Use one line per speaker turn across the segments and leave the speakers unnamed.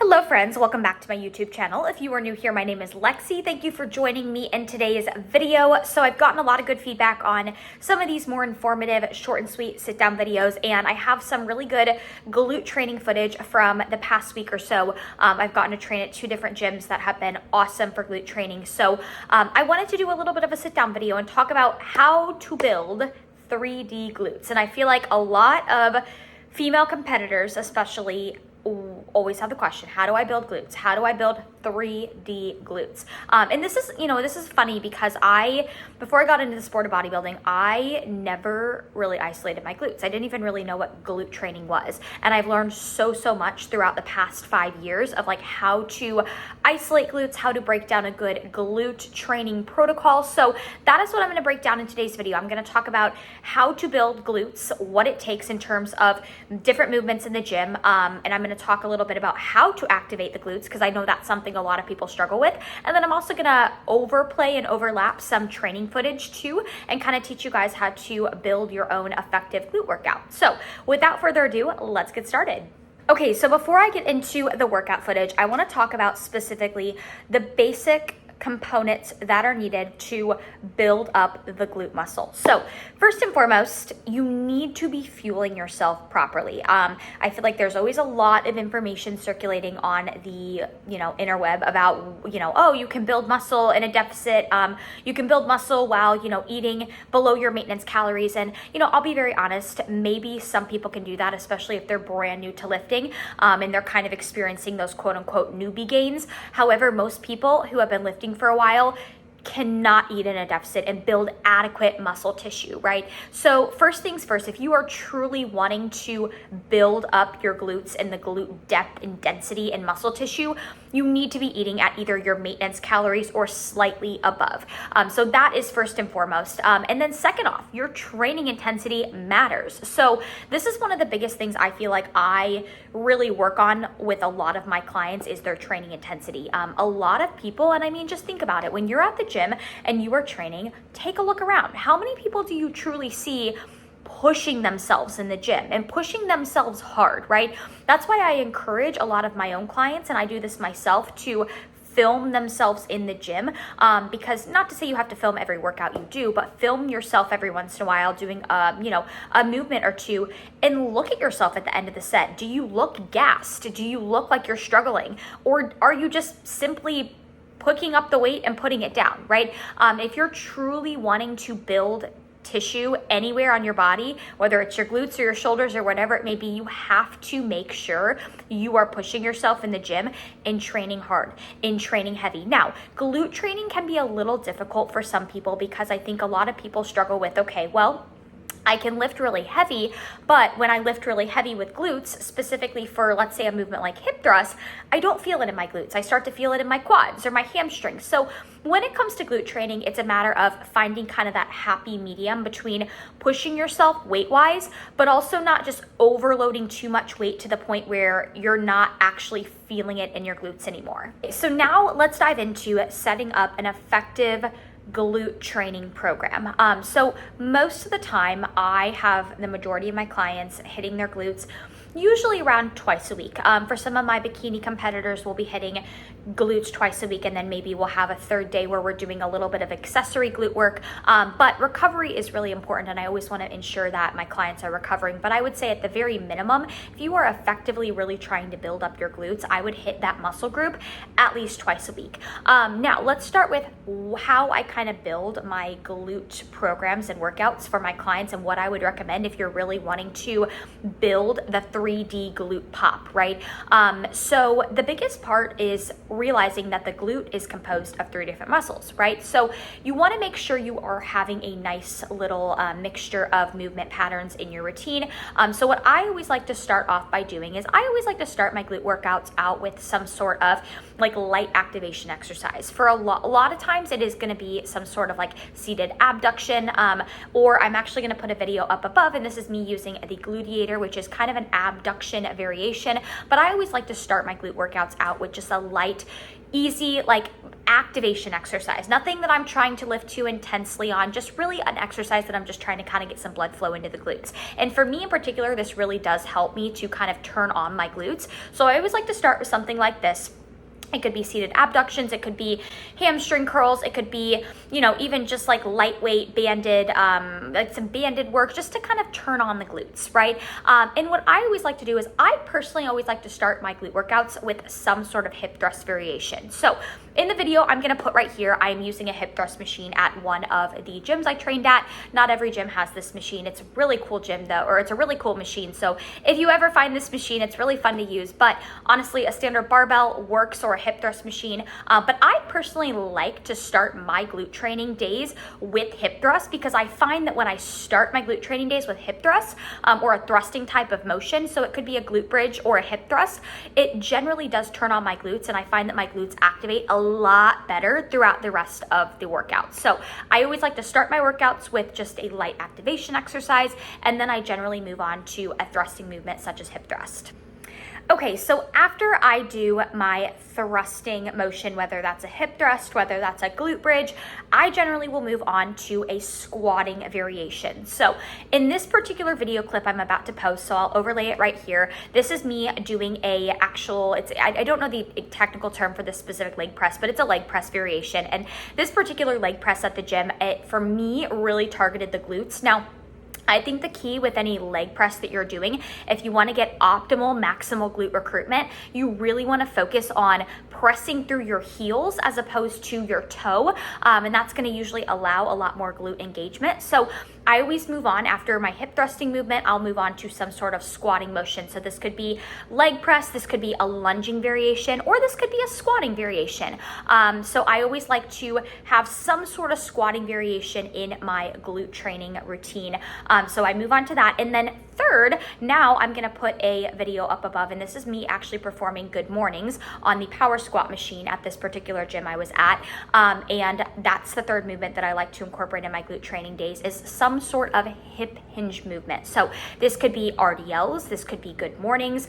Hello friends, welcome back to my YouTube channel. If you are new here, my name is Lexi. Thank you for joining me in today's video. So I've gotten a lot of good feedback on some of these more informative, short and sweet sit-down videos, and I have some really good glute training footage from the past week or so. I've gotten to train at 2 different gyms that have been awesome for glute training. So I wanted to do a little bit of a sit-down video and talk about how to build 3D glutes. And I feel like a lot of female competitors, especially, always have the question, how do I build glutes? How do I build 3D glutes? And this is funny because before I got into the sport of bodybuilding, I never really isolated my glutes. I didn't even really know what glute training was. And I've learned so much throughout the past 5 years of like how to isolate glutes, how to break down a good glute training protocol. So that is what I'm going to break down in today's video. I'm going to talk about how to build glutes, what it takes in terms of different movements in the gym, and I'm going to talk a little bit about how to activate the glutes because I know that's something a lot of people struggle with. And then I'm also going to overplay and overlap some training footage too and kind of teach you guys how to build your own effective glute workout. So without further ado, let's get started. Okay, so before I get into the workout footage, I want to talk about specifically the basic components that are needed to build up the glute muscle. So first and foremost, you need to be fueling yourself properly. I feel like there's always a lot of information circulating on the interweb about oh, you can build muscle in a deficit. You can build muscle while eating below your maintenance calories. And I'll be very honest, maybe some people can do that, especially if they're brand new to lifting and they're kind of experiencing those quote unquote newbie gains. However, most people who have been lifting for a while cannot eat in a deficit and build adequate muscle tissue, right? So first things first, if you are truly wanting to build up your glutes and the glute depth and density and muscle tissue, you need to be eating at either your maintenance calories or slightly above. So that is first and foremost. And then second off, your training intensity matters. So this is one of the biggest things I feel like I really work on with a lot of my clients is their training intensity. A lot of people, and I mean, just think about it, when you're at the gym and you are training, take a look around. How many people do you truly see pushing themselves in the gym and pushing themselves hard, right? That's why I encourage a lot of my own clients, and I do this myself, to film themselves in the gym, because not to say you have to film every workout you do, but film yourself every once in a while doing a movement or two and look at yourself at the end of the set. Do you look gassed? Do you look like you're struggling? Or are you just simply picking up the weight and putting it down, right? If you're truly wanting to build tissue anywhere on your body, whether it's your glutes or your shoulders or whatever it may be, you have to make sure you are pushing yourself in the gym and training hard and training heavy. Now, glute training can be a little difficult for some people because I think a lot of people struggle with, okay, well, I can lift really heavy, but when I lift really heavy with glutes, specifically for, let's say, a movement like hip thrust, I don't feel it in my glutes. I start to feel it in my quads or my hamstrings. So when it comes to glute training, it's a matter of finding kind of that happy medium between pushing yourself weight-wise, but also not just overloading too much weight to the point where you're not actually feeling it in your glutes anymore. So now let's dive into setting up an effective glute training program. So most of the time I have the majority of my clients hitting their glutes usually around twice a week. For some of my bikini competitors, we'll be hitting glutes twice a week, and then maybe we'll have a third day where we're doing a little bit of accessory glute work. But recovery is really important, and I always want to ensure that my clients are recovering. But I would say at the very minimum, if you are effectively really trying to build up your glutes, I would hit that muscle group at least twice a week. Now, let's start with how I kind of build my glute programs and workouts for my clients and what I would recommend if you're really wanting to build the 3D glute pop, right? So the biggest part is realizing that the glute is composed of 3 different muscles, right? So you want to make sure you are having a nice little mixture of movement patterns in your routine. So what I always like to start off by doing is I always like to start my glute workouts out with some sort of like light activation exercise. For a lot of times it is going to be some sort of like seated abduction, or I'm actually going to put a video up above, and this is me using the gluteator, which is kind of an ab abduction variation, but I always like to start my glute workouts out with just a light, easy, like activation exercise. Nothing that I'm trying to lift too intensely on, just really an exercise that I'm just trying to kind of get some blood flow into the glutes. And for me in particular, this really does help me to kind of turn on my glutes. So I always like to start with something like this. It could be seated abductions, it could be hamstring curls, it could be, you know, even just like lightweight banded, like some banded work just to kind of turn on the glutes, right? And what I always like to do is I personally always like to start my glute workouts with some sort of hip thrust variation. So in the video I'm gonna put right here, I'm using a hip thrust machine at one of the gyms I trained at. Not every gym has this machine. It's a really cool gym though, or it's a really cool machine. So if you ever find this machine, it's really fun to use. But honestly, a standard barbell works, or a hip thrust machine. But I personally like to start my glute training days with hip thrust, because I find that when I start my glute training days with hip thrust, or a thrusting type of motion, so it could be a glute bridge or a hip thrust, it generally does turn on my glutes, and I find that my glutes activate a lot better throughout the rest of the workout. So I always like to start my workouts with just a light activation exercise, and then I generally move on to a thrusting movement such as hip thrust. Okay, so after I do my thrusting motion, whether that's a hip thrust, whether that's a glute bridge, I generally will move on to a squatting variation. So in this particular video clip I'm about to post, so I'll overlay it right here. This is me doing a actual, I don't know the technical term for this specific leg press, but it's a leg press variation. And this particular leg press at the gym, it for me really targeted the glutes. Now, I think the key with any leg press that you're doing, if you want to get optimal, maximal glute recruitment, you really want to focus on pressing through your heels as opposed to your toe. And that's going to usually allow a lot more glute engagement. So I always move on after my hip thrusting movement, I'll move on to some sort of squatting motion. So this could be leg press, this could be a lunging variation, or this could be a squatting variation. So I always like to have some sort of squatting variation in my glute training routine. So I move on to that. And then third, now I'm gonna put a video up above, and this is me actually performing good mornings on the power squat machine at this particular gym I was at. And that's the third movement that I like to incorporate in my glute training days, is some sort of hip hinge movement. So this could be RDLs, this could be good mornings,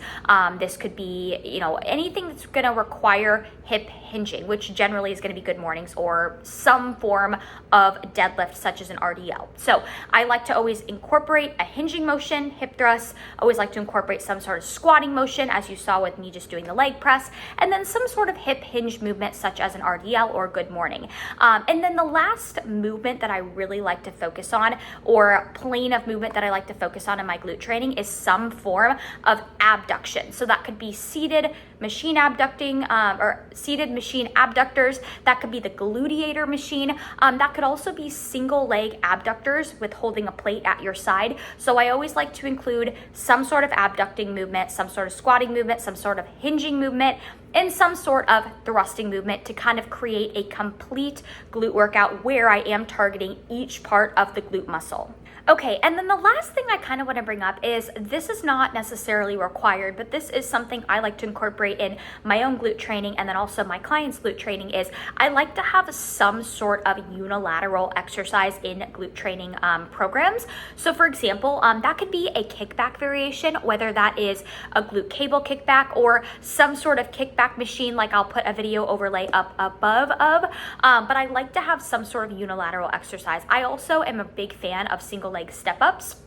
this could be, you know, anything that's gonna require hip hinging, which generally is gonna be good mornings or some form of deadlift such as an RDL. So I like to always incorporate a hinging motion, hip thrust, always like to incorporate some sort of squatting motion, as you saw with me just doing the leg press, and then some sort of hip hinge movement such as an RDL or good morning. And then the last movement that I really like to focus on, or plane of movement that I like to focus on in my glute training, is some form of abduction. So that could be seated machine abducting, or seated machine abductors. That could be the gluteator machine. That could also be single leg abductors with holding a plate at your side. So I always like to include some sort of abducting movement, some sort of squatting movement, some sort of hinging movement, and some sort of thrusting movement to kind of create a complete glute workout where I am targeting each part of the glute muscle. Okay, and then the last thing I kind of want to bring up is, this is not necessarily required, but this is something I like to incorporate in my own glute training and then also my clients' glute training, is I like to have some sort of unilateral exercise in glute training programs. So for example, that could be a kickback variation, whether that is a glute cable kickback or some sort of kickback machine, like I'll put a video overlay up above of, but I like to have some sort of unilateral exercise. I also am a big fan of single leg step-ups,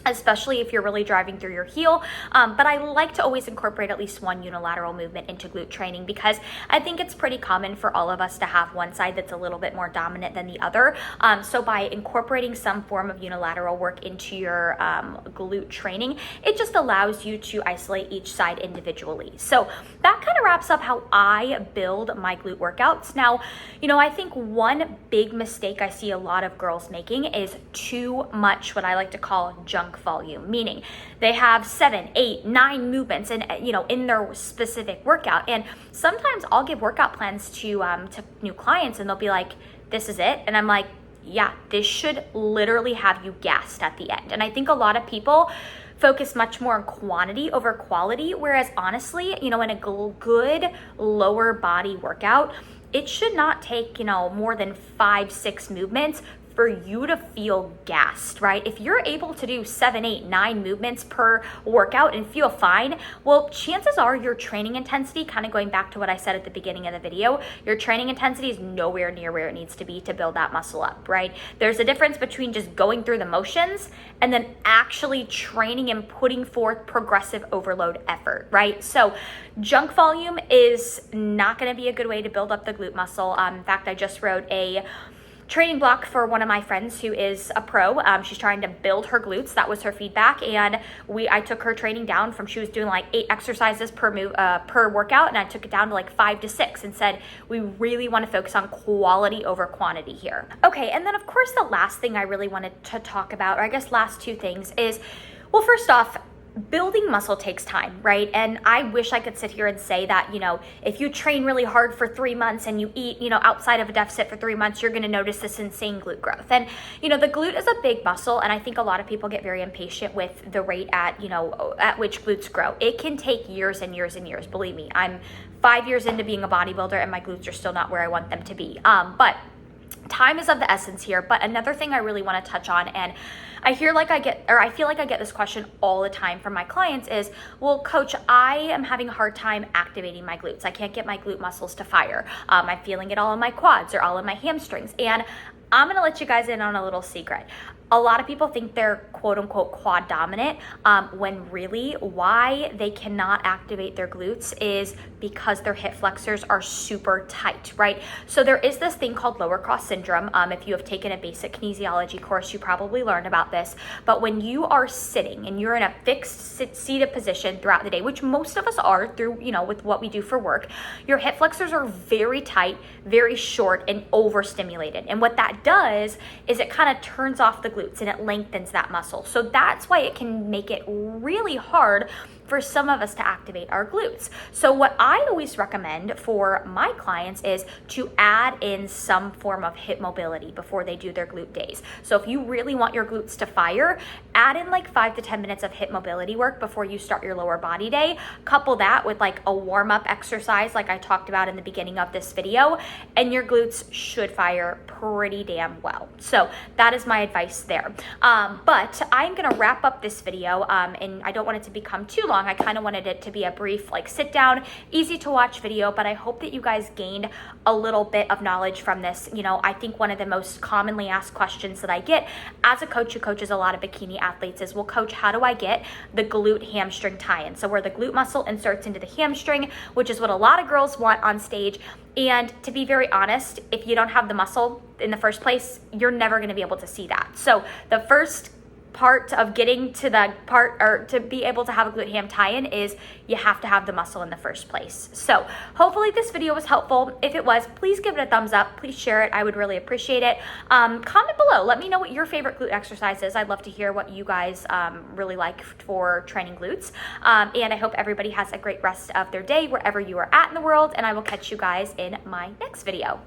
especially if you're really driving through your heel. But I like to always incorporate at least one unilateral movement into glute training, because I think it's pretty common for all of us to have one side that's a little bit more dominant than the other. So by incorporating some form of unilateral work into your glute training, it just allows you to isolate each side individually. So that kind of wraps up how I build my glute workouts. Now, you know, I think one big mistake I see a lot of girls making is too much what I like to call junk volume, meaning they have 7, 8, 9 movements and, you know, in their specific workout. And sometimes I'll give workout plans to new clients, and they'll be like, "This is it," and I'm like, "Yeah, this should literally have you gassed at the end." And I think a lot of people focus much more on quantity over quality, whereas honestly, you know, in a good lower body workout, it should not take, you know, more than 5, 6 movements for you to feel gassed, right? If you're able to do 7, 8, 9 movements per workout and feel fine, well, chances are your training intensity, kind of going back to what I said at the beginning of the video, your training intensity is nowhere near where it needs to be to build that muscle up, right? There's a difference between just going through the motions and then actually training and putting forth progressive overload effort, right? So junk volume is not going to be a good way to build up the glute muscle. In fact, I just wrote a training block for one of my friends who is a pro. She's trying to build her glutes. That was her feedback. And I took her training down from, she was doing like 8 exercises per workout. And I took it down to like 5 to 6 and said, we really want to focus on quality over quantity here. Okay. And then of course, the last thing I really wanted to talk about, or I guess last 2 things is, well, first off, building muscle takes time, right? And I wish I could sit here and say that, if you train really hard for 3 months and you eat, outside of a deficit for 3 months, you're going to notice this insane glute growth. And, the glute is a big muscle. And I think a lot of people get very impatient with the rate at which glutes grow. It can take years and years and years. Believe me, I'm 5 years into being a bodybuilder and my glutes are still not where I want them to be. But time is of the essence here. But another thing I really want to touch on, and I feel like I get this question all the time from my clients is, well, coach, I am having a hard time activating my glutes. I can't get my glute muscles to fire. I'm feeling it all in my quads or all in my hamstrings. And I'm going to let you guys in on a little secret. A lot of people think they're quote unquote quad dominant, when really why they cannot activate their glutes is because their hip flexors are super tight, right? So there is this thing called lower cross syndrome. If you have taken a basic kinesiology course, you probably learned about this. But when you are sitting and you're in a fixed seated position throughout the day, which most of us are through, with what we do for work, your hip flexors are very tight, very short, and overstimulated. And what that does is it kind of turns off the glutes and it lengthens that muscle. So that's why it can make it really hard for some of us to activate our glutes. So what I always recommend for my clients is to add in some form of hip mobility before they do their glute days. So if you really want your glutes to fire, add in like 5 to 10 minutes of hip mobility work before you start your lower body day. Couple that with like a warm-up exercise like I talked about in the beginning of this video, and your glutes should fire pretty damn well. So that is my advice there. But I'm gonna wrap up this video, and I don't want it to become too long. I kind of wanted it to be a brief, like sit down, easy to watch video, but I hope that you guys gained a little bit of knowledge from this. I think one of the most commonly asked questions that I get as a coach who coaches a lot of bikini athletes is, well, coach, how do I get the glute hamstring tie-in? So where the glute muscle inserts into the hamstring, which is what a lot of girls want on stage. And to be very honest, if you don't have the muscle in the first place, you're never going to be able to see that. So the first part of getting to the part, or to be able to have a glute ham tie-in, is you have to have the muscle in the first place. So hopefully this video was helpful. If it was, please give it a thumbs up. Please share it. I would really appreciate it. Comment below. Let me know what your favorite glute exercise is. I'd love to hear what you guys really like for training glutes. And I hope everybody has a great rest of their day wherever you are at in the world. And I will catch you guys in my next video.